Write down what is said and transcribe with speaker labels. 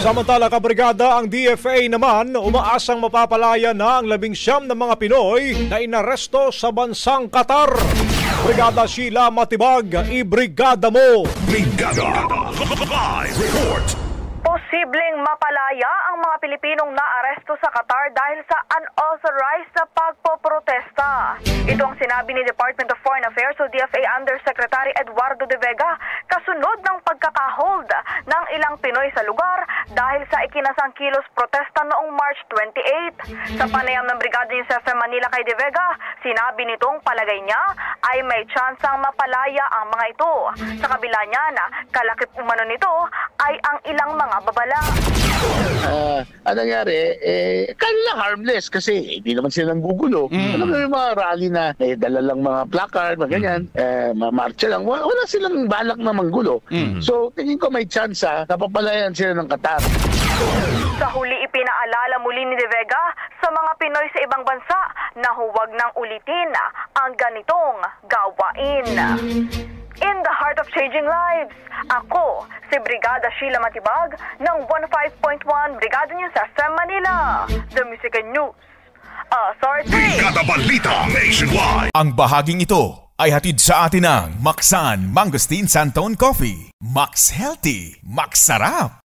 Speaker 1: Samantala, kabrigada, ang DFA naman umaasang mapapalaya na ang 19 na mga Pinoy na inaresto sa bansang Qatar. Brigada Sheila Matibag, ibrigada mo!
Speaker 2: Brigada Live Report.
Speaker 3: Posibleng mapalaya ang mga Pilipinong naaresto sa Qatar dahil sa unauthorized na pagpoprotesta. Ito ang sinabi ni Department of Foreign Affairs o DFA Undersecretary Eduardo De Vega kasunod ng pagkakahold ng ilang Pinoy sa lugar dahil sa ikinasang kilos protesta noong March 28. Sa panayam ng Brigada News FM Manila kay De Vega, sinabi nitong palagay niya ay may tsansang mapalaya ang mga ito. Sa kabila niya na kalakip umano nito ay ang ilang mga babala.
Speaker 4: Ang nangyari, kanila harmless kasi hindi naman sila nanggugulo. Alam mo yung mga rally na dala lang mga placard, mga ganyan, marcha lang. Wala silang balak na manggulo. So, tingin ko may chance napapalayan sila ng Qatar.
Speaker 3: Sa huli, ipinaalala muli ni De Vega sa mga Pinoy sa ibang bansa na huwag nang ulitin ang ganitong gawain. In the heart of changing lives, ako si Brigada Sheila Matibag ng 15.1 Brigada News FM Manila, The Music and News Authority.
Speaker 2: Brigada Balita Nationwide.
Speaker 5: Ang bahaging ito ay hatid sa atin ng Maxan Mangosteen Santon Coffee. Max Healthy, Max Sarap.